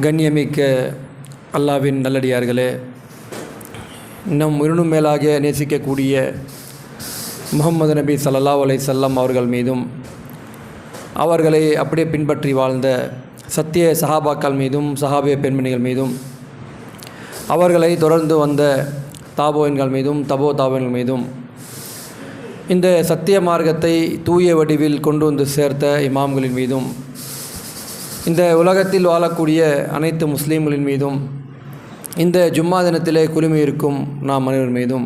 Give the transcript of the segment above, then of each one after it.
கண்ணியமிக்க அல்லாவின் நல்லடியார்களே, நம் உயிரினும் மேலாக நேசிக்கக்கூடிய முஹம்மது நபி ஸல்லல்லாஹு அலைஹி வஸல்லம் அவர்கள் மீதும் அவர்களை அப்படியே பின்பற்றி வாழ்ந்த சத்திய சஹாபாக்கள் மீதும் சஹாபிய பெண்மணிகள் மீதும் அவர்களை தொடர்ந்து வந்த தாபோயின்கள் மீதும் தாபோயின்கள் மீதும் இந்த சத்திய மார்க்கத்தை தூய வடிவில் கொண்டு வந்து சேர்த்த இமாம்களின் மீதும் இந்த உலகத்தில் வாழக்கூடிய அனைத்து முஸ்லீம்களின் மீதும் இந்த ஜும்மா தினத்திலே குழுமியிருக்கும் நாம் அனைவர் மீதும்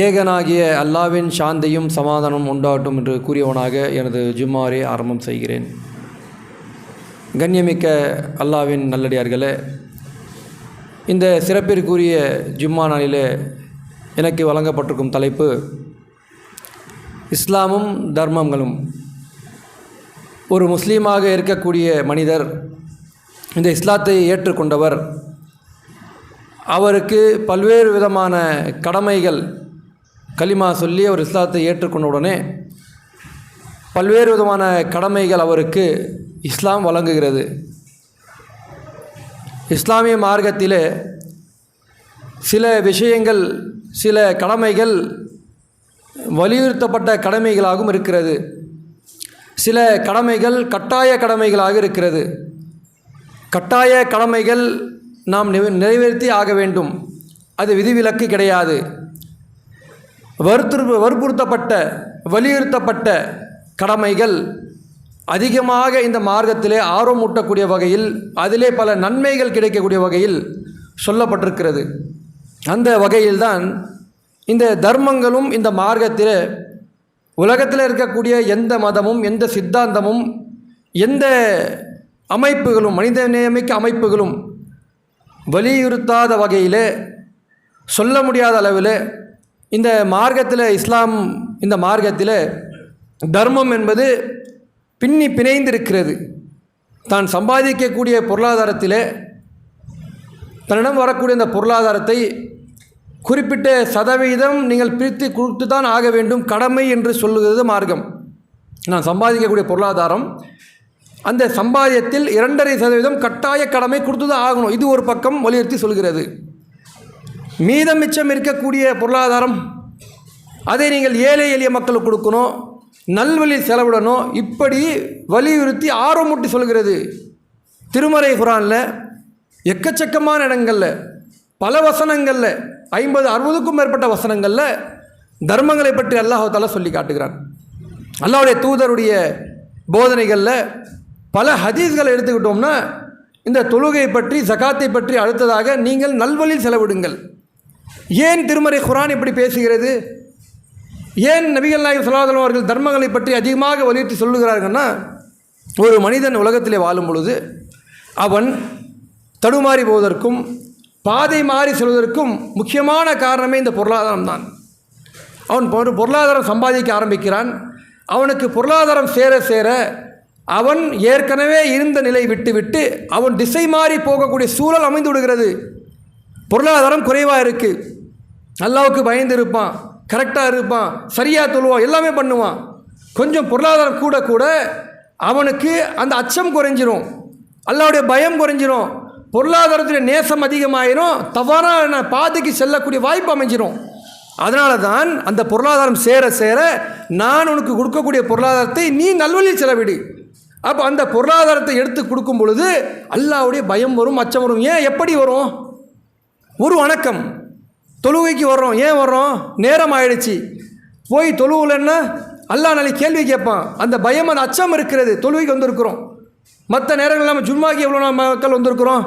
ஏகனாகிய அல்லாவின் சாந்தியும் சமாதானம் உண்டாகட்டும் என்று கூறியவனாக எனது ஜும்மாவை ஆரம்பம் செய்கிறேன். கண்ணியமிக்க அல்லாவின் நல்லடியார்களே, இந்த சிறப்பிற்குரிய ஜும்மா நாளிலே எனக்கு வழங்கப்பட்டிருக்கும் தலைப்பு இஸ்லாமும் தர்மங்களும். ஒரு முஸ்லீமாக இருக்கக்கூடிய மனிதர், இந்த இஸ்லாத்தை ஏற்றுக்கொண்டவர், அவருக்கு பல்வேறு விதமான கடமைகள், கலிமா சொல்லி அவர் இஸ்லாத்தை ஏற்றுக்கொண்டவுடனே பல்வேறு விதமான கடமைகள் அவருக்கு இஸ்லாம் வழங்குகிறது. இஸ்லாமிய மார்க்கத்திலே சில விஷயங்கள், சில கடமைகள் வலியுறுத்தப்பட்ட கடமைகளாகவும் இருக்கிறது. சில கடமைகள் கட்டாய கடமைகளாக இருக்கிறது. கட்டாய கடமைகள் நாம் நிறைவேற்றி ஆக வேண்டும், அது விதிவிலக்கு கிடையாது. வற்புறுத்தப்பட்ட வலியுறுத்தப்பட்ட கடமைகள் அதிகமாக இந்த மார்க்கத்திலே ஆர்வமூட்டக்கூடிய வகையில், அதிலே பல நன்மைகள் கிடைக்கக்கூடிய வகையில் சொல்லப்பட்டிருக்கிறது. அந்த வகையில்தான் இந்த தர்மங்களும் இந்த மார்க்கத்திலே உலகத்தில் இருக்கக்கூடிய எந்த மதமும், எந்த சித்தாந்தமும், எந்த அமைப்புகளும், மனிதநேயமிக்க அமைப்புகளும் வலியுறுத்தாத வகையில், சொல்ல முடியாத அளவில் இந்த மார்க்கத்தில், இஸ்லாம் இந்த மார்க்கத்தில் தர்மம் என்பது பின்னி பிணைந்திருக்கிறது. தான் சம்பாதிக்கக்கூடிய பொருளாதாரத்தில் தன்னிடம் வரக்கூடிய இந்த பொருளாதாரத்தை குறிப்பிட்ட சதவீதம் நீங்கள் பிரித்து கொடுத்து தான் ஆக வேண்டும், கடமை என்று சொல்லுகிறது மார்க்கம். நான் சம்பாதிக்கக்கூடிய பொருளாதாரம், அந்த சம்பாதியத்தில் 2.5% கட்டாய கடமை கொடுத்து தான் ஆகணும். இது ஒரு பக்கம் வலியுறுத்தி சொல்கிறது. மீதம் மிச்சம் இருக்கக்கூடிய பொருளாதாரம், அதை நீங்கள் ஏழை எளிய மக்களுக்கு கொடுக்கணும், நல்வழி செலவிடணும், இப்படி வலியுறுத்தி ஆர்வமூட்டி சொல்கிறது. திருமறை குர்ஆனில் எக்கச்சக்கமான இடங்களில், பல வசனங்களில், 50-60க்கும் மேற்பட்ட வசனங்களில் தர்மங்களை பற்றி அல்லாஹ் தஆலா சொல்லி காட்டுகிறான். அல்லாஹ்வுடைய தூதருடைய போதனைகளில் பல ஹதீஸ்களை எடுத்துக்கிட்டோம்னா, இந்த தொழுகை பற்றி, ஜகாத்தை பற்றி, அடுத்ததாக நீங்கள் நல்வழியில் செலவிடுங்கள். ஏன் திருமறை குர்ஆன் இப்படி பேசுகிறது? ஏன் நபிகள் நாயகம் ஸல்லல்லாஹு அலைஹி வஸல்லம் அவர்கள் தர்மங்களை பற்றி அதிகமாக வலியுறுத்தி சொல்லுகிறார்கள்னா, ஒரு மனிதன் உலகத்திலே வாழும் பொழுது அவன் தடுமாறி போவதற்கும் பாதை மாறி செல்வதற்கும் முக்கியமான காரணமே இந்த பொருளாதாரம் தான். அவன் பொருளாதாரம் சம்பாதிக்க ஆரம்பிக்கிறான். அவனுக்கு பொருளாதாரம் சேர சேர அவன் ஏற்கனவே இருந்த நிலை விட்டு அவன் திசை மாறி போகக்கூடிய சூழல் அமைந்து விடுகிறது. பொருளாதாரம் குறைவாக இருக்குது, அல்லாஹ்வுக்கு பயந்து இருப்பான், கரெக்டாக இருப்பான், சரியாக தொழுவான், எல்லாமே பண்ணுவான். கொஞ்சம் பொருளாதாரம் கூட கூட அவனுக்கு அந்த அச்சம் குறைஞ்சிரும், அல்லாஹ்வுடைய பயம் குறைஞ்சிரும், பொருளாதாரத்தில் நேசம் அதிகமாயிரும், தவறான பாதைக்கு செல்லக்கூடிய வாய்ப்பு அமைஞ்சிரும். அதனால தான் அந்த பொருளாதாரம் சேர சேர நான் உனக்கு கொடுக்கக்கூடிய பொருளாதாரத்தை நீ நல்வழியில் செலவிடு. அப்போ அந்த பொருளாதாரத்தை எடுத்து கொடுக்கும் பொழுது அல்லாஹ்வுடைய பயம் வரும், அச்சம் வரும். ஏன், எப்படி வரும்? ஒரு வணக்கம், தொழுகைக்கு வர்றோம், ஏன் வர்றோம்? நேரம் ஆயிடுச்சு, போய் தொழுவுலன்னா அல்லாஹ் நாளைக்கு கேள்வி கேட்பான். அந்த பயம், அந்த அச்சம் இருக்கிறது. தொழுகைக்கு வந்திருக்கிறோம். மற்ற நேரங்கள் நம்ம ஜும்மாக்கு எவ்வளோ மக்கள் வந்திருக்கிறோம்?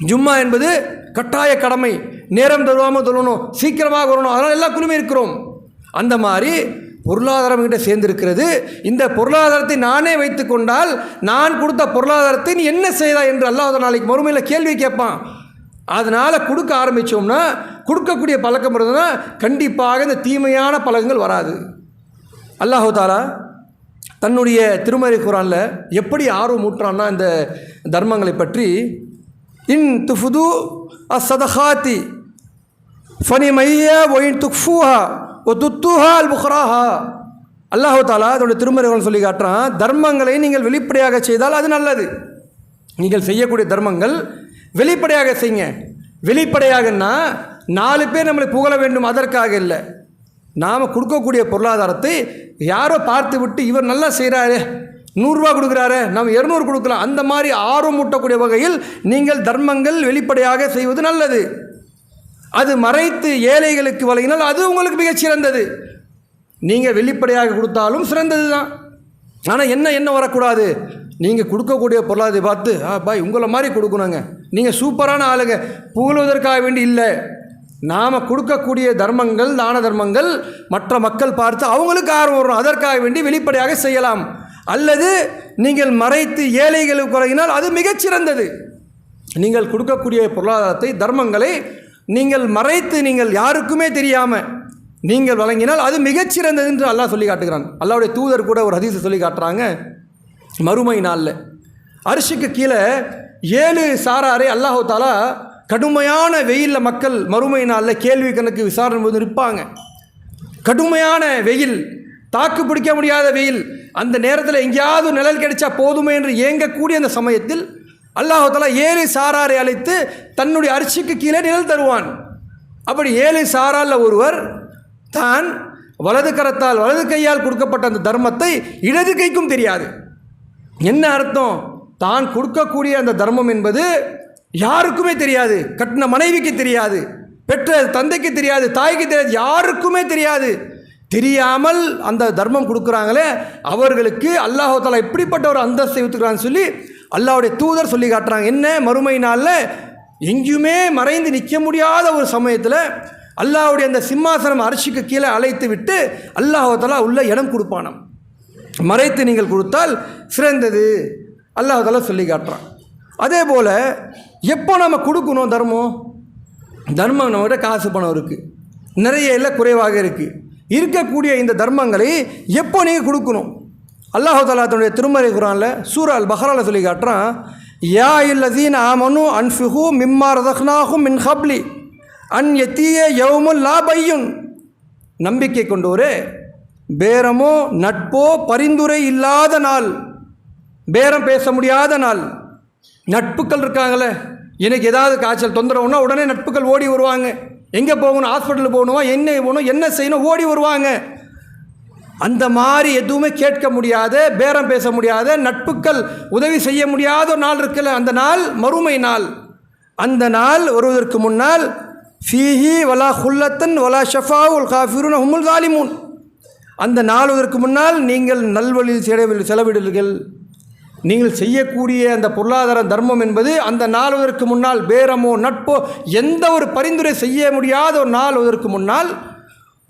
ஜும்மா என்பது கட்டாய கடமை, நேரம் தருவாமல் தொழணும், சீக்கிரமாக வரணும், அதனால் எல்லா குழுமே இருக்கிறோம். அந்த மாதிரி பொருளாதாரம் கிட்ட சேர்ந்திருக்கிறது. இந்த பொருளாதாரத்தை நானே வைத்து கொண்டால் நான் கொடுத்த பொருளாதாரத்தை நீ என்ன செய்தா என்று அல்லாஹ் நாளைக்கு மறுமையில் கேள்வி கேட்பான். அதனால் கொடுக்க ஆரம்பித்தோம்னா, கொடுக்கக்கூடிய பழக்கம் இருந்ததுன்னா கண்டிப்பாக இந்த தீமையான பழக்கங்கள் வராது. அல்லாஹ் தஆலா தன்னுடைய திருமறை குர்ஆனில் எப்படி ஆர்வம் ஊட்டுறான்னா இந்த தர்மங்களை பற்றி, இன் துஃபுது அஸ்ஸதகாத்தி ஃபனிமைய ஒயின் துக்ஃபூஹா ஒ துத்துஹா அல் புக்ராஹா. அல்லாஹ் தஆலா அதோட திருமறை சொல்லி காட்டுறான், தர்மங்களை நீங்கள் வெளிப்படையாக செய்தால் அது நல்லது, நீங்கள் செய்யக்கூடிய தர்மங்கள் வெளிப்படையாக செய்யுங்க. வெளிப்படையாகன்னா 4 பேர் நம்மளை புகழ வேண்டும் அதற்காக இல்லை. நாம் கொடுக்கக்கூடிய பொருளாதாரத்தை யாரோ பார்த்து விட்டு இவர் நல்லா செய்கிறாரு, 100 ரூபா கொடுக்குறாரு, நம்ம 200 கொடுக்கலாம், அந்த மாதிரி ஆர்வம் ஊட்டக்கூடிய வகையில் நீங்கள் தர்மங்கள் வெளிப்படையாக செய்வது நல்லது. அது மறைத்து ஏழைகளுக்கு வழங்கினால் அது உங்களுக்கு மிகச்சிறந்தது. நீங்கள் வெளிப்படையாக கொடுத்தாலும் சிறந்தது தான். ஆனால் என்ன வரக்கூடாது, நீங்கள் கொடுக்கக்கூடிய பொருளாதாரத்தை பார்த்து பாய் உங்களை மாதிரி கொடுக்கணுங்க, நீங்கள் சூப்பரான ஆளுங்க புகழுவதற்காக வேண்டி இல்லை. நாம் கொடுக்கக்கூடிய தர்மங்கள் தான தர்மங்கள் மற்ற மக்கள் பார்த்து அவங்களுக்கு ஆர்வம் வரும், அதற்காக வேண்டி வெளிப்படையாக செய்யலாம். அல்லது நீங்கள் மறைத்து ஏழைகளுக்கு வழங்கினால் அது மிகச்சிறந்தது. நீங்கள் கொடுக்கக்கூடிய பொருளாதாரத்தை தர்மங்களை நீங்கள் மறைத்து நீங்கள் யாருக்குமே தெரியாமல் நீங்கள் வழங்கினால் அது மிகச்சிறந்தது என்று அல்லாஹ் சொல்லி காட்டுகிறான். அல்லாஹ்வுடைய தூதர் கூட ஒரு ஹதீஸை சொல்லி காட்டுறாங்க. மறுமை நாளில் அரிசிக்கு கீழே 7 சாராரை அல்லாஹ் தஆலா கடுமையான வெயிலில் மக்கள் மறுமை நாளில் கேள்வி கணக்கு விசாரணை போது இருப்பாங்க. கடுமையான வெயில், தாக்கு பிடிக்க முடியாத வெயில், அந்த நேரத்தில் எங்கேயாவது நிழல் கிடைச்சா போதுமே என்று ஏங்கக்கூடிய அந்த சமயத்தில் அல்லாஹ் தஆலா 7 சாராரை அழைத்து தன்னுடைய அரிசிக்கு கீழே நிழல் தருவான். அப்படி 7 சாராரில் ஒருவர் தான் வலது கரத்தால் வலது கையால் கொடுக்கப்பட்ட அந்த தர்மத்தை இடது கைக்கும் தெரியாது. என்ன அர்த்தம், தான் கொடுக்கக்கூடிய அந்த தர்மம் என்பது யாருக்குமே தெரியாது, கட்டின மனைவிக்கு தெரியாது, பெற்ற தந்தைக்கு தெரியாது, தாய்க்கு தெரியாது, யாருக்குமே தெரியாது. தெரியாமல் அந்த தர்மம் கொடுக்குறாங்களே அவர்களுக்கு அல்லாஹ் தஆலா இப்படிப்பட்ட ஒரு அந்தஸ்தை ஊற்றுக்கிறான்னு சொல்லி அல்லாஹ்வுடைய தூதர் சொல்லி காட்டுறாங்க. என்ன, மறுமை நாளில் எங்கேயுமே மறைந்து நிற்க முடியாத ஒரு சமயத்தில் அல்லாஹ்வுடைய அந்த சிம்மாசனம் அரிசிக்கு கீழே அழைத்து விட்டு அல்லாஹ் தஆலா உள்ள இடம் கொடுப்பானாம். மறைத்து நீங்கள் கொடுத்தால் சிறந்தது அல்லாஹ் தஆலா சொல்லி காட்டுறான். அதே போல் எப்போ நம்ம கொடுக்கணும் தர்மம் நம்மகிட்ட காசு பணம் இருக்குது, நிறைய இல்லை குறைவாக இருக்குது, இருக்கக்கூடிய இந்த தர்மங்களை எப்போ நீங்கள் கொடுக்கணும்? அல்லாஹ் தஆலா தன்னுடைய திருமறை குர்ஆனில் சூரா அல் பக்ராவில் சொல்லி காட்டுறான். யா அய்யுல்லதீன ஆமனு அன்ஃபிகு மிம்மா ரஸக்னாகும் மின் கப்லி அன் யத்திய யௌமுல் லா பையுன். நம்பிக்கை கொண்டோரே, பேரமோ நட்போ பரிந்துரை இல்லாத நாள், பேரம் பேச முடியாத நாள். நட்புக்கள் இருக்காங்களே, எனக்கு ஏதாவது காய்ச்சல் தொந்தரவுன்னா உடனே நட்புக்கள் ஓடி வருவாங்க. எங்கே போகணும், ஹாஸ்பிட்டலுக்கு போகணுமா, என்ன போகணும், என்ன செய்யணும், ஓடி வருவாங்க. அந்த மாதிரி எதுவுமே கேட்க முடியாத, பேரம் பேச முடியாத, நட்புக்கள் உதவி செய்ய முடியாத ஒரு நாள் இருக்குல்ல, அந்த நாள் மறுமை நாள். அந்த நாள் வருவதற்கு முன்னால் ஃபீஹி வலா ஹுல்லத்தன் வலா ஷஃபாவுல் காஃபிருன ஹுமுல் ஸாலிமூன். அந்த நாளுவதற்கு முன்னால் நீங்கள் நல்வழியில் செலவிடுங்கள். நீங்கள் செய்யக்கூடிய அந்த பொருளாதார தர்மம் என்பது அந்த நாளுவதற்கு முன்னால் பேரமோ நட்போ எந்த ஒரு பரிந்துரை செய்ய முடியாத ஒரு நாளுவதற்கு முன்னால்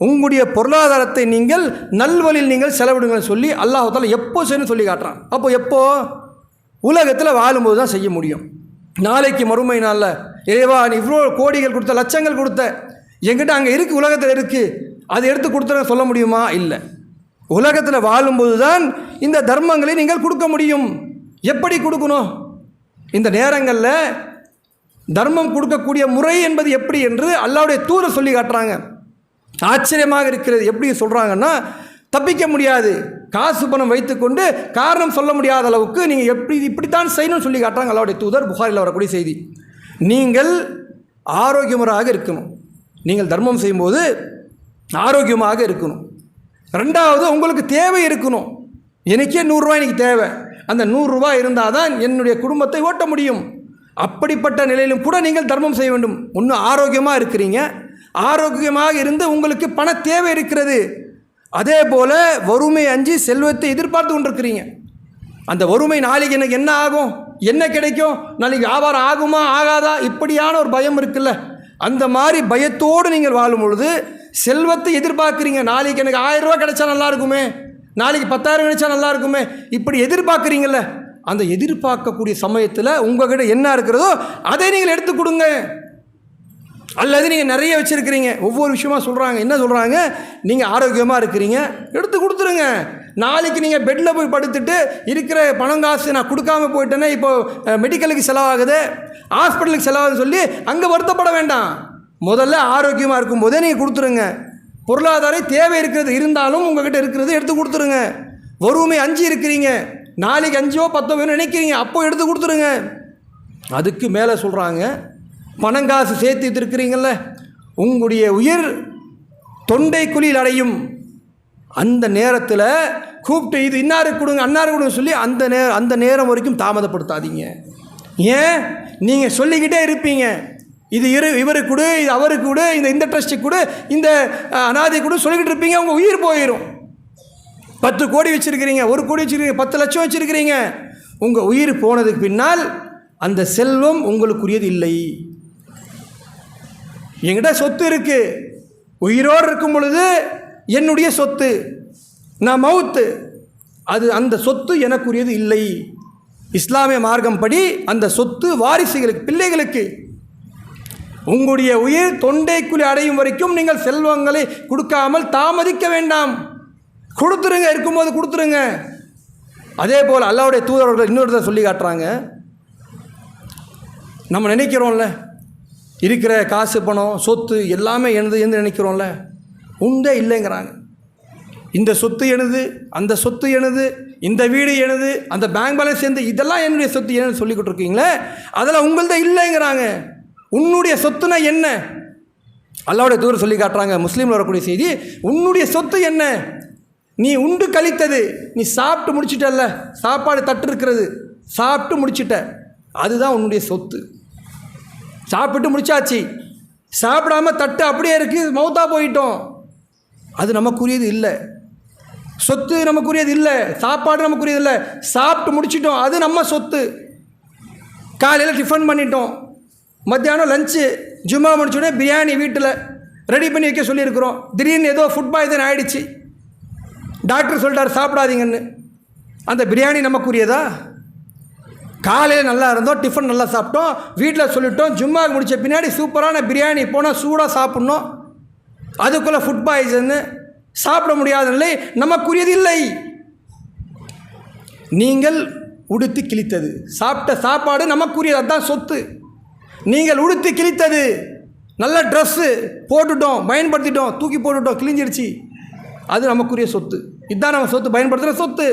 உங்களுடைய பொருளாதாரத்தை நீங்கள் நல்வழியில் நீங்கள் செலவிடுங்கள் சொல்லி அல்லாஹ் தஆலா எப்போ செய்யணும்னு சொல்லி காட்டுறான். அப்போ எப்போ? உலகத்தில் வாழும்போது தான் செய்ய முடியும். நாளைக்கு மறுமை நாளில் ஏவா நீ இவ்வளோ கோடிகள் கொடுத்த, லட்சங்கள் கொடுத்த, என்கிட்ட அங்கே இருக்குது, உலகத்தில் இருக்குது, அதை எடுத்து கொடுத்துட சொல்ல முடியுமா? இல்லை. உலகத்தில் வாழும்போது தான் இந்த தர்மங்களை நீங்கள் கொடுக்க முடியும். எப்படி கொடுக்கணும்? இந்த நேரங்களில் தர்மம் கொடுக்கக்கூடிய முறை என்பது எப்படி என்று அல்லாஹ்வுடைய தூதர் சொல்லி காட்டுறாங்க. ஆச்சரியமாக இருக்கிறது. எப்படி சொல்கிறாங்கன்னா, தப்பிக்க முடியாது, காசு பணம் வைத்துக்கொண்டு காரணம் சொல்ல முடியாத அளவுக்கு நீங்கள் இப்படித்தான் செய்யணும்னு சொல்லி காட்டுறாங்க அல்லாஹ்வுடைய தூதர். புகாரில் வரக்கூடிய செய்தி. நீங்கள் ஆரோக்கியமாக இருக்கணும். நீங்கள் தர்மம் செய்யும்போது ஆரோக்கியமாக இருக்கணும். ரெண்டாவது, உங்களுக்கு தேவை இருக்கணும். எனக்கே 100 ரூபாய் எனக்கு தேவை, அந்த 100 ரூபாய் இருந்தால் தான் என்னுடைய குடும்பத்தை ஓட்ட முடியும். அப்படிப்பட்ட நிலையிலும் கூட நீங்கள் தர்மம் செய்ய வேண்டும். ஒன்று ஆரோக்கியமாக இருக்கிறீங்க, ஆரோக்கியமாக இருந்து உங்களுக்கு பண தேவை இருக்கிறது. அதே போல் வறுமை அஞ்சி செல்வத்தை எதிர்பார்த்து கொண்டிருக்கிறீங்க. அந்த வறுமை நாளைக்கு எனக்கு என்ன ஆகும், என்ன கிடைக்கும், நாளைக்கு வியாபாரம் ஆகுமா ஆகாதா, இப்படியான ஒரு பயம் இருக்குல்ல, அந்த மாதிரி பயத்தோடு நீங்கள் வாழும் பொழுது செல்வத்தை எதிர்பார்க்குறீங்க. நாளைக்கு எனக்கு 1000 ரூபா கிடைச்சா நல்லா இருக்குமே, நாளைக்கு 10,000 கிடைச்சா நல்லா இருக்குமே, இப்படி எதிர்பார்க்குறீங்கல்ல. அந்த எதிர்பார்க்கக்கூடிய சமயத்தில் உங்கள்கிட்ட என்ன இருக்கிறதோ அதை நீங்கள் எடுத்து கொடுங்க. அல்லது நீங்கள் நிறைய வச்சுருக்கிறீங்க, ஒவ்வொரு விஷயமா சொல்கிறாங்க. என்ன சொல்கிறாங்க? நீங்கள் ஆரோக்கியமாக இருக்கிறீங்க, எடுத்து கொடுத்துருங்க. நாளைக்கு நீங்கள் பெட்டில் போய் படுத்துட்டு இருக்கிற பணம் காசு நான் கொடுக்காம போயிட்டேன்னா இப்போது மெடிக்கலுக்கு செலவாகுது, ஹாஸ்பிட்டலுக்கு செலவாகுதுன்னு சொல்லி அங்கே வருத்தப்பட வேண்டாம். முதல்ல ஆரோக்கியமாக இருக்கும்போதே நீங்கள் கொடுத்துருங்க. பொருளாதார தேவை இருக்கிறது இருந்தாலும் உங்கள்கிட்ட இருக்கிறது எடுத்து கொடுத்துருங்க. வறுமை அஞ்சு இருக்கிறீங்க, நாளைக்கு 5ஓ 10ஓ வேணும்னு நினைக்கிறீங்க, அப்போ எடுத்து கொடுத்துருங்க. அதுக்கு மேலே சொல்கிறாங்க, பணங்காசு சேர்த்து வச்சுருக்கிறீங்கள, உங்களுடைய உயிர் தொண்டை குழியில் அடையும் அந்த நேரத்தில் கூப்பிட்டு இது இன்னாருக்கு கொடுங்க அன்னாருக்கு கொடுங்க சொல்லி அந்த நேரம் வரைக்கும் தாமதப்படுத்தாதீங்க. ஏன்? நீங்கள் சொல்லிக்கிட்டே இருப்பீங்க, இது இவருக்கு கொடு, இது அவருக்கு கொடு, இந்த ட்ரஸ்ட்டுக்கு கொடு, இந்த அனாதை கொடு சொல்லிக்கிட்டு இருப்பீங்க. உங்கள் உயிர் போயிடும். 10 கோடி வச்சுருக்கிறீங்க, 1 கோடி வச்சுருக்கீங்க, 10 லட்சம் வச்சுருக்கிறீங்க. உங்கள் உயிர் போனதுக்கு பின்னால் அந்த செல்வம் உங்களுக்குரியது இல்லை. என்கிட்ட சொத்து இருக்குது, உயிரோடு இருக்கும் பொழுது என்னுடைய சொத்து, நான் மவுத்து, அந்த சொத்து எனக்குரியது இல்லை. இஸ்லாமிய மார்க்கம் படி அந்த சொத்து வாரிசுகளுக்கு, பிள்ளைகளுக்கு. உங்களுடைய உயிர் தொண்டைக்குழி அடையும் வரைக்கும் நீங்கள் செல்வங்களை கொடுக்காமல் தாமதிக்க வேண்டாம். கொடுத்துருங்க, இருக்கும்போது கொடுத்துருங்க. அதே போல் அல்லாஹ்வுடைய தூதர்கள் இன்னொருத்தர் சொல்லி காட்டுறாங்க. நம்ம நினைக்கிறோம்ல, இருக்கிற காசு பணம் சொத்து எல்லாமே எனது நினைக்கிறோம்ல, உண்டே இல்லைங்கிறாங்க. இந்த சொத்து எனது, அந்த சொத்து எனது, இந்த வீடு எனது, அந்த பேங்க் பேலன்ஸ் எனது, இதெல்லாம் என்னுடைய சொத்து எனது சொல்லிக்கிட்டு இருக்கீங்களே, அதெல்லாம் உங்கள்த இல்லைங்கிறாங்க. உன்னுடைய சொத்துனா என்ன? அல்லாஹ்வுடைய தூதர் சொல்லி காட்டுறாங்க, முஸ்லீமில் வரக்கூடிய செய்தி, உன்னுடைய சொத்து என்ன? நீ உண்டு கழித்தது, நீ சாப்பிட்டு முடிச்சிட்டல்ல, சாப்பாடு தட்டு இருக்கிறது, சாப்பிட்டு முடிச்சிட்ட, அதுதான் உன்னுடைய சொத்து. சாப்பிட்டு முடிச்சாச்சு, சாப்பிடாமல் தட்டு அப்படியே இருக்குது, மௌத்தா போயிட்டோம், அது நமக்குரியது இல்லை. சொத்து நமக்குரியது இல்லை, சாப்பாடு நமக்குரியது இல்லை, சாப்பிட்டு முடிச்சிட்டோம், அது நம்ம சொத்து. காலையில் டிஃபன் பண்ணிட்டோம், மத்தியானம் லஞ்சு, ஜும்மா முடிச்சோடனே பிரியாணி வீட்டில் ரெடி பண்ணி வைக்க சொல்லியிருக்கிறோம். திடீர்னு ஏதோ ஃபுட் பாய்சன் ஆகிடுச்சு, டாக்டர் சொல்லிட்டார் சாப்பிடாதீங்கன்னு. அந்த பிரியாணி நமக்குரியதா? காலையில் நல்லா இருந்தோம், டிஃபன் நல்லா சாப்பிட்டோம், வீட்டில் சொல்லிட்டோம், ஜும்மாவுக்கு முடித்த பின்னாடி சூப்பரான பிரியாணி போனால் சூடாக சாப்பிட்ணும், அதுக்குள்ளே ஃபுட் பாய்சன்னு சாப்பிட முடியாத நிலை நமக்குரியது இல்லை. நீங்கள் உடுத்தி கிழித்தது, சாப்பிட்ட சாப்பாடு நமக்குரியது, அதுதான் சொத்து. நீங்கள் உடுத்தி கிழித்தது, நல்ல ட்ரெஸ்ஸு போட்டுட்டோம், பயன்படுத்திட்டோம், தூக்கி போட்டுட்டோம், கிழிஞ்சிருச்சு, அது நமக்குரிய சொத்து. இதுதான் நம்ம சொத்து, பயன்படுத்துகிற சொத்து.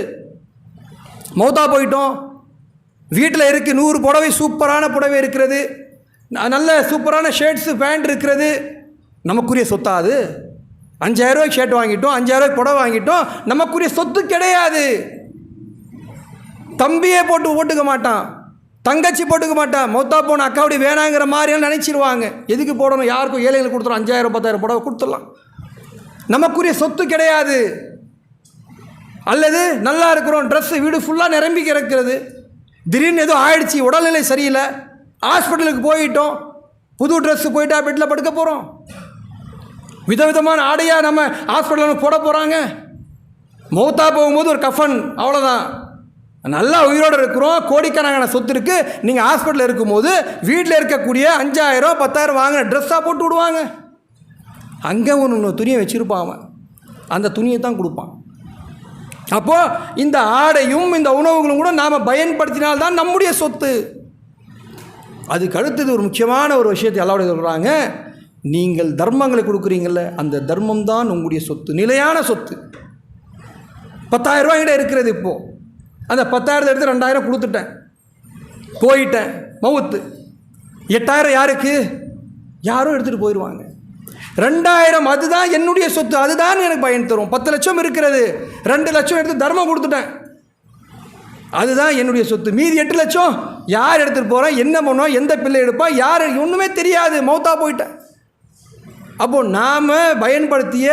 மௌத்தா போயிட்டோம், வீட்டில் இருக்குது 100 புடவை, சூப்பரான புடவை இருக்கிறது, நல்ல சூப்பரான ஷர்ட்ஸு பேண்ட் இருக்கிறது, நமக்குரிய சொத்தா அது? 5000 ரூபாய்க்கு ஷர்ட் வாங்கிட்டோம், 5000 ரூபாய்க்கு புடவை வாங்கிட்டோம், நமக்குரிய சொத்து கிடையாது. தம்பியே போட்டுக்க மாட்டான், தங்கச்சி போட்டுக்க மாட்டான், மௌத்தா போன அக்காவுடைய வேணாங்கிற மாதிரியான நினச்சிடுவாங்க. எதுக்கு போடணும்? யாருக்கும் ஏழைகளுக்கு கொடுத்துரும், 5000 10,000 புடவை கொடுத்துடலாம், நமக்குரிய சொத்து கிடையாது. அல்லது நல்லா இருக்கிறோம், ட்ரெஸ்ஸு வீடு ஃபுல்லாக நிரம்பி கிடக்கிறது, திடீர்னு ஏதோ ஆயிடுச்சு, உடல்நிலை சரியில்லை, ஹாஸ்பிட்டலுக்கு போயிட்டோம், புது ட்ரெஸ்ஸு போயிட்டா பெட்டில் படுக்க போகிறோம், விதவிதமான ஆடையாக நம்ம ஹாஸ்பிட்டலில் போட போகிறாங்க. மௌத்தா போகும்போது ஒரு கஃபன், அவ்வளோதான். நல்லா உயிரோடு இருக்கிறோம், கோடிக்கணக்கான சொத்து இருக்குது, நீங்கள் ஹாஸ்பிட்டலில் இருக்கும்போது வீட்டில் இருக்கக்கூடிய 5000 10,000 வாங்கின ட்ரெஸ்ஸாக போட்டு விடுவாங்க. அங்கே ஒன்று துணியை வச்சுருப்பான், அவன் அந்த துணியை தான் கொடுப்பான். அப்போது இந்த ஆடையும் இந்த உணவுகளும் கூட நாம் பயன்படுத்தினால்தான் நம்முடைய சொத்து. அதுக்கு அடுத்தது ஒரு முக்கியமான ஒரு விஷயத்தை அல்லாஹ் சொல்கிறாங்க, நீங்கள் தர்மங்களை கொடுக்குறீங்கள, அந்த தர்மம் தான் உங்களுடைய சொத்து, நிலையான சொத்து. 10,000 ரூபாய்கிட்ட இருக்கிறது, இப்போது அந்த 10,000 எடுத்து 2,000 கொடுத்துட்டேன், போயிட்டேன், மவுத்து. 8,000 யாருக்கு? யாரும் எடுத்துகிட்டு போயிடுவாங்க. 2,000 அதுதான் என்னுடைய சொத்து, அதுதான் எனக்கு பயன் தரும். 10 லட்சம் இருக்கிறது, 2 லட்சம் எடுத்து தர்மம் கொடுத்துட்டேன், அதுதான் என்னுடைய சொத்து. மீதி 8 லட்சம் யார் எடுத்துகிட்டு போகிறேன், என்ன பண்ணுவோம், எந்த பிள்ளை எடுப்பான், யார், ஒன்றுமே தெரியாது, மௌத்தா போயிட்டேன். அப்போது நாம் பயன்படுத்திய,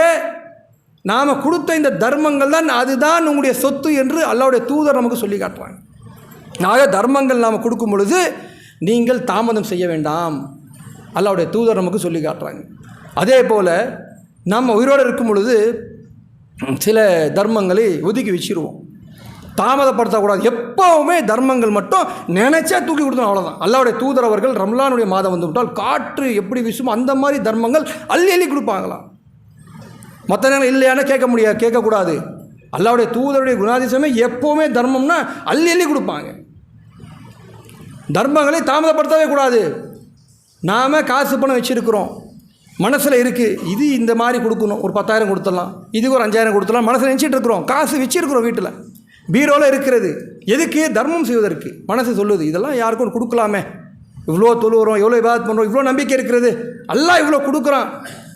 நாம் கொடுத்த இந்த தர்மங்கள் தான், அதுதான் உங்களுடைய சொத்து என்று அல்லாஹ்வுடைய தூதர் நமக்கு சொல்லி காட்டுறாங்க. ஆக தர்மங்கள் நாம் கொடுக்கும் பொழுது நீங்கள் தாமதம் செய்ய வேண்டாம், அல்லாஹ்வுடைய தூதர் நமக்கு சொல்லி காட்டுறாங்க. அதே போல் நம்ம உயிரோடு இருக்கும் பொழுது சில தர்மங்களை ஒதுக்கி வச்சிருவோம், தாமதப்படுத்தக்கூடாது. எப்போவுமே தர்மங்கள் மட்டும் நினைச்சா தூக்கி கொடுத்தோம், அவ்வளோதான். அல்லாஹ்வுடைய தூதர் அவர்கள் ரம்லானுடைய மாதம் வந்து விட்டால் காற்று எப்படி வீசுமோ அந்த மாதிரி தர்மங்கள் அள்ளி அள்ளி கொடுப்பாங்களாம். மற்ற நேரம் இல்லையானா கேட்கக்கூடாது. அல்லாஹ்வுடைய தூதருடைய குணாதிசயமே எப்போவுமே தர்மம்னா அள்ளி அள்ளி கொடுப்பாங்க. தர்மங்களை தாமதப்படுத்தவே கூடாது. நாம் காசு பணம் வச்சுருக்கிறோம், மனசில் இருக்குது, இது இந்த மாதிரி கொடுக்கணும், ஒரு 10,000 கொடுத்துடலாம், இதுக்கு ஒரு 5,000 கொடுத்துடலாம், மனசில் நினச்சிட்டு இருக்கிறோம், காசு வச்சுருக்கிறோம் வீட்டில், பீரோவில் இருக்கிறது. எதுக்கு? தர்மம் செய்வதற்கு. மனசு சொல்லுது, இதெல்லாம் யாருக்கும் கொடுக்கலாமே, இவ்வளோ தொழுகிறோம், எவ்வளோ இபாதத் பண்ணுறோம், இவ்வளோ நம்பிக்கை இருக்கிறது, அல்லாஹ் இவ்வளோ கொடுக்குறான்.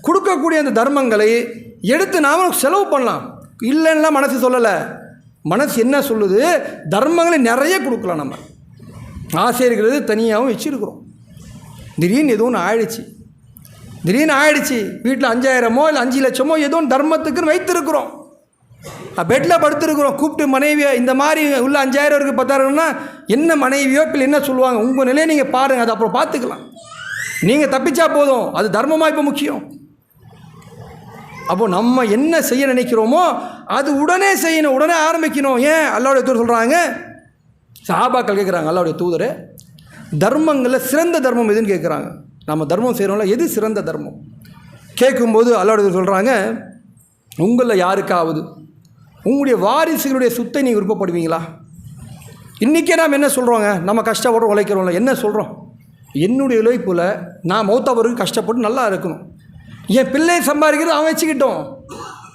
கொடுக்கக்கூடிய அந்த தர்மங்களை எடுத்து நாம் செலவு பண்ணலாம், இல்லைன்னா மனசு சொல்லலை. மனசு என்ன சொல்லுது? தர்மங்களை நிறைய கொடுக்கலாம். நம்ம ஆசை இருக்கிறது தனியாகவும் வச்சுருக்கிறோம். திடீர்னு ஏதோ ஒன்று ஆயிடுச்சு, வீட்டில் 5000மோ இல்லை 5 லட்சமோ ஏதோ ஒன்று தர்மத்துக்குன்னு வைத்திருக்கிறோம். பெட்டில் படுத்துருக்குறோம். கூப்பிட்டு மனைவியை, இந்த மாதிரி உள்ள 5000 இருக்குது 10,000ன்னா என்ன மனைவியோ பிள்ளை என்ன சொல்லுவாங்க? உங்கள் நிலையை நீங்கள் பாருங்கள், அது அப்புறம் பார்த்துக்கலாம். நீங்கள் தப்பிச்சா போதும், அது தர்மமாக இப்போ முக்கியம். அப்போது நம்ம என்ன செய்ய நினைக்கிறோமோ அது உடனே செய்யணும், உடனே ஆரம்பிக்கணும். ஏன்? அல்லாஹ்வுடைய தூதர் சொல்கிறாங்க, சஹாபாக்கள் கேட்குறாங்க, அல்லாஹ்வுடைய தூதரே தர்மங்களில் சிறந்த தர்மம் எதுன்னு கேட்குறாங்க. நம்ம தர்மம் செய்கிறோம்ல, எது சிறந்த தர்மம் கேட்கும்போது அல்லாஹ்வுடைய தூதர் சொல்கிறாங்க, உங்களில் யாருக்காவது உங்களுடைய வாரிசுகளுடைய சொத்தை நீங்கள் விருப்பப்படுவீங்களா? இன்றைக்கே நாம் என்ன சொல்கிறோங்க? நம்ம கஷ்டப்படுறோம், உழைக்கிறோம்ல, என்ன சொல்கிறோம்? என்னுடைய உழைப்பில் நான் மௌத்தாவருக்கு கஷ்டப்பட்டு நல்லா இருக்கணும், என் பிள்ளை சம்பாதிக்கிறது அவன் வச்சுக்கிட்டோம்,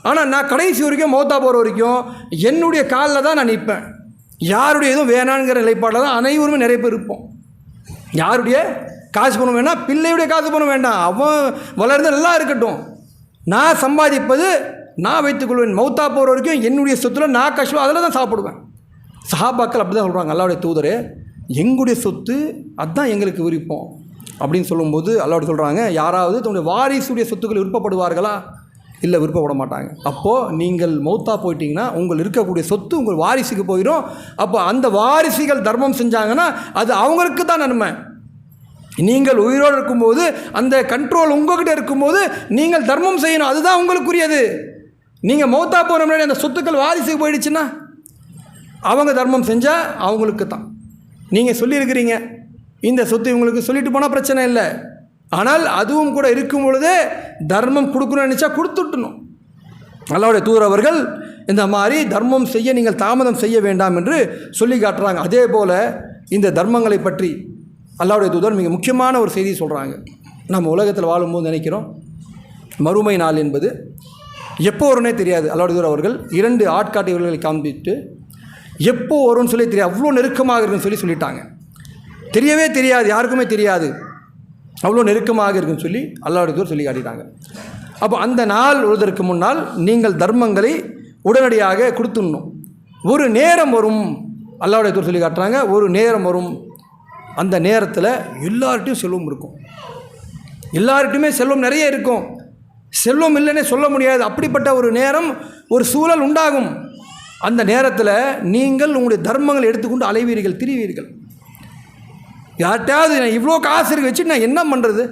ஆனால் நான் கடைசி வரைக்கும் மௌத்தா போகிற வரைக்கும் என்னுடைய காலில் தான் நான் நிற்பேன். யாருடைய எதுவும் வேணாங்கிற நிலைப்பாடில் தான் அனைவருமே நிறைய பேர் இருப்போம். யாருடைய காசு பணம் வேணாம், பிள்ளையுடைய காசு பணம் வேண்டாம், அவன் வளர்ந்து நல்லா இருக்கட்டும், நான் சம்பாதிப்பது நான் வைத்துக்கொள்வேன், மௌத்தா போகிற வரைக்கும் என்னுடைய சொத்தில் நான் கஷ்டம் அதில் தான் சாப்பிடுவேன். சஹாபாக்கள் அப்படி தான் சொல்கிறாங்க, அல்லாஹ்வுடைய தூதரே எங்களுடைய சொத்து அதுதான் எங்களுக்கு விருப்பம் அப்படின்னு சொல்லும்போது அல்லாஹ் சொல்கிறாங்க, யாராவது தன்னுடைய வாரிசுடைய சொத்துக்கள் விருப்பப்படுவார்களா? இல்லை, விருப்பப்பட மாட்டாங்க. அப்போது நீங்கள் மௌத்தா போயிட்டீங்கன்னா உங்கள் இருக்கக்கூடிய சொத்து உங்கள் வாரிசுக்கு போயிடும். அப்போ அந்த வாரிசுகள் தர்மம் செஞ்சாங்கன்னா அது அவங்களுக்கு தான் நன்மை. நீங்கள் உயிரோடு இருக்கும்போது அந்த கண்ட்ரோல் உங்கள்கிட்ட இருக்கும்போது நீங்கள் தர்மம் செய்யணும், அதுதான் உங்களுக்குரியது. நீங்கள் மௌத்தா போகிற முன்னாடி அந்த சொத்துக்கள் வாரிசுக்கு போயிடுச்சுன்னா அவங்க தர்மம் செஞ்சால் அவங்களுக்கு தான். நீங்கள் சொல்லியிருக்கிறீங்க இந்த சொத்து இவங்களுக்கு, சொல்லிட்டு போனால் பிரச்சனை இல்லை. ஆனால் அதுவும் கூட இருக்கும் பொழுதே தர்மம் கொடுக்கணும்னு நினச்சா கொடுத்துட்டணும். அல்லாஹ்வுடைய தூதர் அவர்கள் இந்த மாதிரி தர்மம் செய்ய நீங்கள் தாமதம் செய்ய வேண்டாம் என்று சொல்லி காட்டுறாங்க. அதே போல் இந்த தர்மங்களை பற்றி அல்லாஹ்வுடைய தூதர் மிக முக்கியமான ஒரு செய்தி சொல்கிறாங்க. நம்ம உலகத்தில் வாழும்போது நினைக்கிறோம் மறுமை நாள் என்பது எப்போ வரும்னே தெரியாது. அல்லாஹ்வுடைய தூதர் அவர்கள் 2 ஆட்காட்டியவர்களை காண்பித்து எப்போ வரும்னு சொல்லி தெரியாது, அவ்வளோ நெருக்கமாக இருக்குன்னு சொல்லிட்டாங்க. தெரியவே தெரியாது, யாருக்குமே தெரியாது, அவ்வளோ நெருக்கமாக இருக்குன்னு சொல்லி அல்லாஹ்வுடைய தூதர் சொல்லி காட்டிட்டாங்க. அப்போ அந்த நாள் வருவதற்கு முன்னால் நீங்கள் தர்மங்களை உடனடியாக கொடுத்துடணும். ஒரு நேரம் வரும், அல்லாஹ்வுடைய தூதர் சொல்லி காட்டுறாங்க, ஒரு நேரம் வரும், அந்த நேரத்தில் எல்லார்ட்டையும் செல்வம் இருக்கும், எல்லார்ட்டையுமே செல்வம் நிறைய இருக்கும், செல்வம் இல்லைன்னே சொல்ல முடியாது. அப்படிப்பட்ட ஒரு நேரம், ஒரு சூழல் உண்டாகும். அந்த நேரத்தில் நீங்கள் உங்களுடைய தர்மங்களை எடுத்துக்கொண்டு அலைவீர்கள், திரிவீர்கள். யார்கிட்டையாவது இவ்வளோ காசு இருக்கு வச்சுட்டு நான் என்ன பண்ணுறது,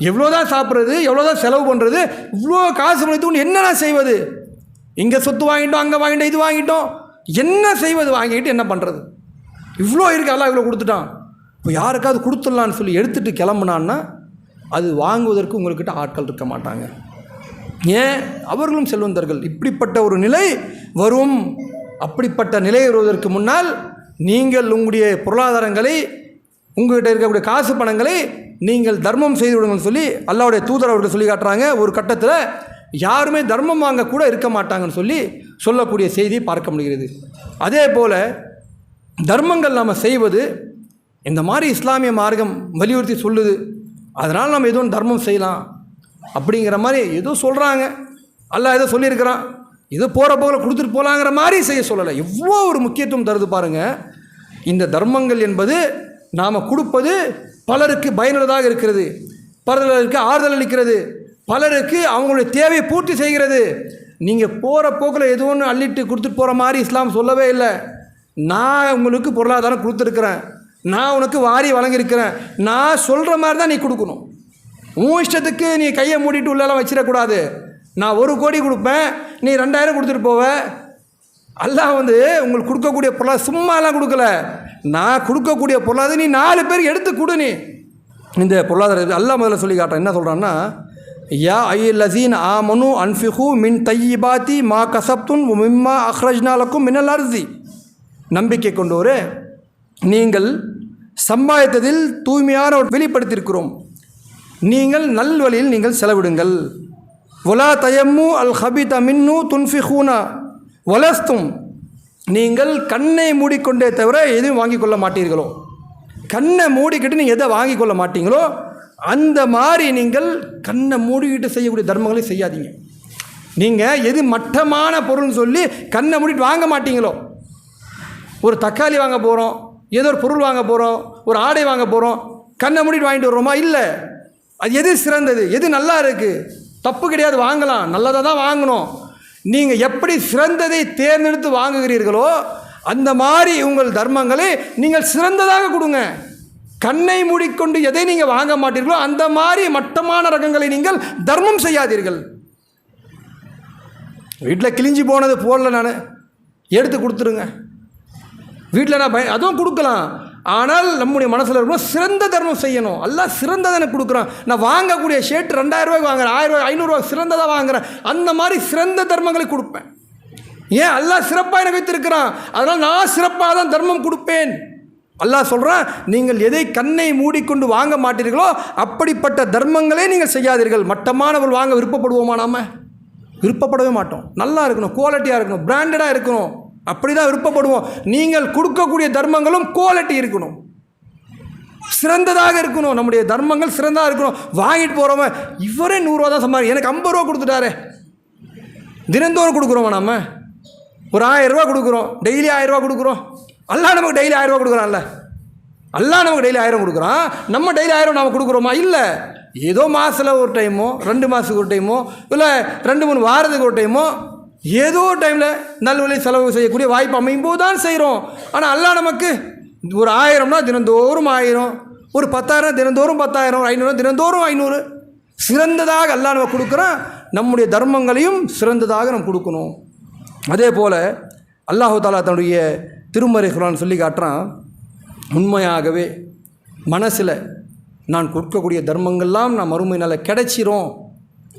எவ்வளோ தான் சாப்பிட்றது, எவ்வளோ தான் செலவு பண்ணுறது, இவ்வளோ காசு பண்ணிட்டு என்ன செய்வது, இங்கே சொத்து வாங்கிட்டோம், அங்கே வாங்கிட்டோம், இது வாங்கிட்டோம், என்ன செய்வது, வாங்கிட்டு என்ன பண்ணுறது, இவ்வளோ இருக்குது, எல்லாம் இவ்வளோ கொடுத்துட்டான், இப்போ யாருக்காவது கொடுத்துடலான்னு சொல்லி எடுத்துகிட்டு கிளம்புனான்னா அது வாங்குவதற்கு உங்கள்கிட்ட ஆட்கள் இருக்க மாட்டாங்க. ஏன்? அவர்களும் செல்வந்தர்கள். இப்படிப்பட்ட ஒரு நிலை வரும். அப்படிப்பட்ட நிலை வருவதற்கு முன்னால் நீங்கள் உங்களுடைய பொருளாதாரங்களை, உங்கள்கிட்ட இருக்கக்கூடிய காசு பணங்களை நீங்கள் தர்மம் செய்து விடுங்கன்னு சொல்லி அல்லாஹ்வுடைய தூதர் அவர்கள் சொல்லி காட்டுறாங்க. ஒரு கட்டத்தில் யாருமே தர்மம் வாங்க கூட இருக்க மாட்டாங்கன்னு சொல்லி சொல்லக்கூடிய செய்தியை பார்க்க முடிகிறது. அதே போல் தர்மங்கள் நாம் செய்வது இந்த மாதிரி இஸ்லாமிய மார்க்கம் வலியுறுத்தி சொல்லுது, அதனால் நம்ம ஏதோ தர்மம் செய்யலாம் அப்படிங்கிற மாதிரி ஏதோ சொல்கிறாங்க. அல்லாஹ் ஏதோ சொல்லியிருக்கிறான், ஏதோ போகிற போகில் கொடுத்துட்டு போகலாங்கிற மாதிரி செய்ய சொல்லலை. எவ்வளோ ஒரு முக்கியத்துவம் தருது பாருங்கள். இந்த தர்மங்கள் என்பது நாம் கொடுப்பது பலருக்கு பயனுள்ளதாக இருக்கிறது, பலருக்கு ஆறுதல் அளிக்கிறது, பலருக்கு அவங்களுடைய தேவையை பூர்த்தி செய்கிறது. நீங்கள் போகிற போக்கில் எது ஒன்று அள்ளிட்டு கொடுத்துட்டு போகிற மாதிரி இஸ்லாம் சொல்லவே இல்லை. நான் உங்களுக்கு பொருளாதாரம் கொடுத்துருக்குறேன், நான் உனக்கு வாரி வழங்கியிருக்கிறேன், நான் சொல்கிற மாதிரி தான் நீ கொடுக்கணும். உன் இஷ்டத்துக்கு நீ கையை மூடிட்டு உள்ளெல்லாம் வச்சிடக்கூடாது. நான் 1 கோடி கொடுப்பேன், நீ 2000 கொடுத்துட்டு போவ. அல்லாஹ் உங்களுக்கு கொடுக்கக்கூடிய பொருளாதாரம் சும்மாலாம் கொடுக்கல, நான் கொடுக்கக்கூடிய பொருளாதாரம் நீ 4 பேருக்கு எடுத்து கொடு. நீ இந்த பொருளாதாரம் அல்லாஹ் முதல்ல சொல்லி காட்டுறேன். என்ன சொல்கிறான்னா, யா ஐயல்லஸீன ஆமனு அன்ஃபிகு மின் தையிபாத்தி மா கசப்துன் மிம்மா அக்ரஜ்னா லக்கும் மினல் அர்தி. நம்பிக்கை கொண்டோரே, நீங்கள் சம்பாதித்ததில் தூய்மையான வெளிப்படுத்தியிருக்கிறோம், நீங்கள் நல்வழியில் நீங்கள் செலவிடுங்கள். வலா தயம்மு அல் ஹபித மின்னு துன்ஃபிகூனா வலஸ்தும் நீங்கள் கண்ணை மூடிக்கொண்டே தவிர எதுவும் வாங்கி கொள்ள மாட்டீர்களோ, கண்ணை மூடிக்கிட்டு நீங்கள் எதை வாங்கி கொள்ள மாட்டீங்களோ அந்த மாதிரி நீங்கள் கண்ணை மூடிக்கிட்டு செய்யக்கூடிய தர்மங்களை செய்யாதீங்க. நீங்கள் எது மட்டமான பொருள்னு சொல்லி கண்ணை மூடிட்டு வாங்க மாட்டீங்களோ, ஒரு தக்காளி வாங்க போகிறோம், ஏதோ ஒரு பொருள் வாங்க போகிறோம், ஒரு ஆடை வாங்க போகிறோம், கண்ணை மூடிட்டு வாங்கிட்டு வர்றோமா? இல்லை. அது எது சிறந்தது, எது நல்லா இருக்குது, தப்பு கிடையாது, வாங்கலாம், நல்லதாக தான் வாங்கணும். நீங்கள் எப்படி சிறந்ததை தேர்ந்தெடுத்து வாங்குகிறீர்களோ அந்த மாதிரி உங்கள் தர்மங்களை நீங்கள் சிறந்ததாக கொடுங்க. கண்ணை மூடிக்கொண்டு எதை நீங்கள் வாங்க மாட்டீர்களோ அந்த மாதிரி மட்டமான ரகங்களை நீங்கள் தர்மம் செய்யாதீர்கள். வீட்டில் கிழிஞ்சி போனது போடல, நான் எடுத்து கொடுத்துருங்க. வீட்டில் நான் அதுவும் கொடுக்கலாம், ஆனால் நம்முடைய மனசில் இருக்கணும் சிறந்த தர்மம் செய்யணும். எல்லாம் சிறந்ததை எனக்கு கொடுக்குறான். நான் வாங்கக்கூடிய ஷர்ட் 2000 வாங்குறேன், 1000 500 சிறந்ததாக வாங்குறேன், அந்த மாதிரி சிறந்த தர்மங்களை கொடுப்பேன். ஏன்? அல்லாஹ் சிறப்பாக எனக்கு வைத்திருக்கிறான், அதனால் நான் சிறப்பாக தான் தர்மம் கொடுப்பேன். அல்லாஹ் சொல்கிறான், நீங்கள் எதை கண்ணை மூடிக்கொண்டு வாங்க மாட்டீர்களோ அப்படிப்பட்ட தர்மங்களே நீங்கள் செய்யாதீர்கள். மட்டமானவர்கள் வாங்க விருப்பப்படுவோமா? நாம் விருப்பப்படவே மாட்டோம். நல்லா இருக்கணும், குவாலிட்டியாக இருக்கணும், பிராண்டடாக இருக்கணும், அப்படி தான் விருப்பப்படுவோம். நீங்கள் கொடுக்கக்கூடிய தர்மங்களும் குவாலிட்டி இருக்கணும், சிறந்ததாக இருக்கணும். நம்முடைய தர்மங்கள் சிறந்ததாக இருக்கணும். வாங்கிட்டு போகிறவன் இவரே 100 ரூபா தான் சம்பாதி, எனக்கு 50 ரூபா கொடுத்துட்டாரே, தினந்தோறும் கொடுக்குறோமா? நம்ம ஒரு 1000 ரூபா கொடுக்குறோம், டெய்லி 1000 ரூபா கொடுக்குறோம். அல்லாஹ் நமக்கு டெய்லி 1000 ரூபா கொடுக்குறான்ல, அல்லாஹ் நமக்கு டெய்லி 1000 கொடுக்குறான். நம்ம டெய்லி 1000 நாம் கொடுக்குறோமா? இல்லை. ஏதோ மாதத்தில் ஒரு டைமோ, 2 மாதத்துக்கு ஒரு டைமோ, இல்லை 2-3 வாரத்துக்கு ஒரு டைமோ, ஏதோ டைமில் நல்வழி செலவு செய்யக்கூடிய வாய்ப்பு அமையும் போது தான் செய்கிறோம். ஆனால் அல்லாஹ் நமக்கு ஒரு 1000னா தினந்தோறும் 1000, ஒரு 10,000 தினந்தோறும் 10,000, 500 தினந்தோறும் 500, சிறந்ததாக அல்லாஹ் நம்ம கொடுக்குறான். நம்முடைய தர்மங்களையும் சிறந்ததாக நம்ம கொடுக்கணும். அதே போல் அல்லாஹு தாலா தன்னுடைய திருமறை குர்ஆன் சொல்லி காட்டுறான், உண்மையாகவே மனசில் நான் கொடுக்கக்கூடிய தர்மங்கள்லாம் நான் மறுமை நாளில் கிடைச்சிரும்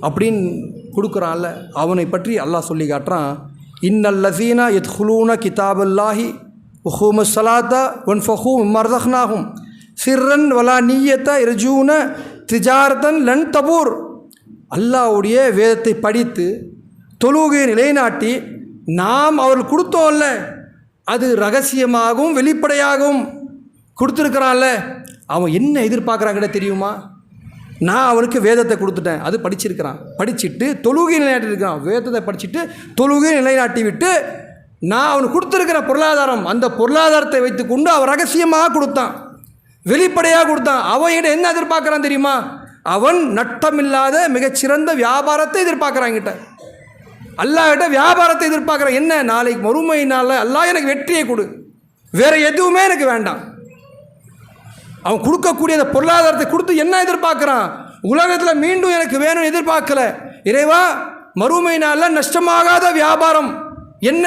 அப்படின்னு கொடுக்குறான்ல, அவனை பற்றி அல்லாஹ் சொல்லி காட்டுறான், இன்னல்லஸீன யத்குலூன கிதாபல்லாஹி வஹூமு ஸலாத்த வன்ஃபஹூ மர்தக்னாஹும் சிர்ரன் வலா நிய்யத இர்ஜூன திஜாரத்தன் லன் தபூர். அல்லாஹ்வுடைய வேதத்தை படித்து தொழுகையை நிலைநாட்டி நாம் அவர்கள் கொடுத்தோம்ல, அது ரகசியமாகவும் வெளிப்படையாகவும் கொடுத்துருக்கிறான்ல, அவன் என்ன எதிர்பார்க்குறாங்கிட்ட தெரியுமா? நான் அவனுக்கு வேதத்தை கொடுத்துட்டேன், அது படிச்சிருக்கிறான், படிச்சுட்டு தொழுகை நிலைநாட்டிருக்கிறான், வேதத்தை படிச்சுட்டு தொழுகை நிலைநாட்டி விட்டு நான் அவனுக்கு கொடுத்துருக்கிற பொருளாதாரம், அந்த பொருளாதாரத்தை வைத்துக்கொண்டு அவன் ரகசியமாக கொடுத்தான், வெளிப்படையாக கொடுத்தான். அவன் என்ன எதிர்பார்க்குறான் தெரியுமா? அவன் நட்டமில்லாத மிகச்சிறந்த வியாபாரத்தை எதிர்பார்க்குறாங்கிட்ட, அல்லாஹ்கிட்ட வியாபாரத்தை எதிர்பார்க்குறான். என்ன? நாளைக்கு மறுமையினால் அல்லாஹ் எனக்கு வெற்றியை கொடு, வேறு எதுவுமே எனக்கு வேண்டாம். அவன் கொடுக்கக்கூடிய அந்த பொருளாதாரத்தை கொடுத்து என்ன எதிர்பார்க்குறான்? உலகத்தில் மீண்டும் எனக்கு வேணும் எதிர்பார்க்கல. இறைவா, மறுமையினால் நஷ்டமாகாத வியாபாரம் என்ன?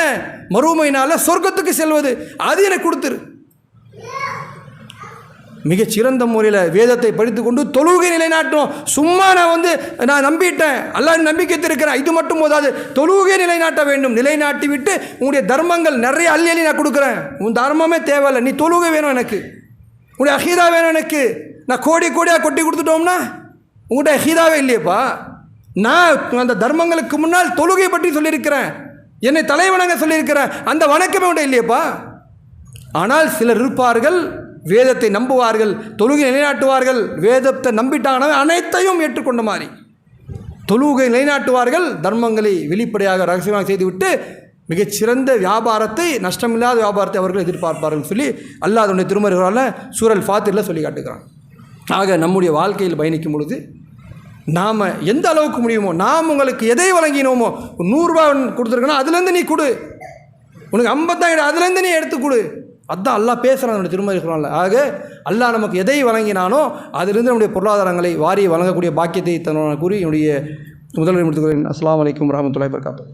மறுமையினால் சொர்க்கத்துக்கு செல்வது, அது எனக்கு கொடுத்துரு. மிகச்சிறந்த முறையில் வேதத்தை படித்து கொண்டு தொழுகை நிலைநாட்டும். சும்மா நான் நம்பிட்டேன், அல்லாஹ் நம்பிக்கை இருக்கிறேன், இது மட்டும் போதாது, தொழுகை நிலைநாட்ட வேண்டும். நிலைநாட்டி விட்டு உங்களுடைய தர்மங்கள் நிறைய அள்ளி நான் கொடுக்குறேன், உன் தர்மமே தேவையில்லை, நீ தொழுகை வேணும் எனக்கு, உங்களுடைய அஹீதா வேணும் எனக்கு. நான் கோடி கோடியாக கொட்டி கொடுத்துட்டோம்னா உங்கள்கிட்ட அஹீதாவே இல்லையப்பா. நான் அந்த தர்மங்களுக்கு முன்னால் தொழுகை பற்றி சொல்லியிருக்கிறேன், என்னை தலைவணங்க சொல்லியிருக்கிறேன், அந்த வணக்கமே உண்ட இல்லையப்பா. ஆனால் சிலர் இருப்பார்கள், வேதத்தை நம்புவார்கள், தொழுகை நிலைநாட்டுவார்கள், வேதத்தை நம்பிட்டாங்கன்னா அனைத்தையும் ஏற்றுக்கொண்ட மாதிரி தொழுகை நிலைநாட்டுவார்கள், தர்மங்களை வெளிப்படையாக ரகசியமாக செய்துவிட்டு மிகச்சிறந்த வியாபாரத்தை, நஷ்டமில்லாத வியாபாரத்தை அவர்கள் எதிர்பார்ப்பார்கள் சொல்லி அல்லாஹ் அதனுடைய திருமறைகளால் சூரல் ஃபாத்திரில் சொல்லி காட்டுகிறான். ஆக நம்முடைய வாழ்க்கையில் பயணிக்கும் பொழுது நாம் எந்த அளவுக்கு முடியுமோ, நாம் உங்களுக்கு எதை வழங்கினோமோ, 100 ரூபா கொடுத்துருக்கோன்னா அதுலேருந்து நீ கொடு, உனக்கு 50 அதுலேருந்து நீ எடுத்து கொடு. அதுதான் அல்லாஹ் பேசுகிறான் நம்முடைய திருமறைகளால். ஆக அல்லாஹ் நமக்கு எதை வழங்கினானோ அதிலிருந்து நம்முடைய பொருளாதாரங்களை வாரி வழங்கக்கூடிய பாக்கியத்தை தன்னை கூறி என்னுடைய முதல்வரை முடித்துக்கிறேன். அஸ்ஸலாமு அலைக்கும் வரஹ்மத்துல்லாஹி வபரகாத்துஹு.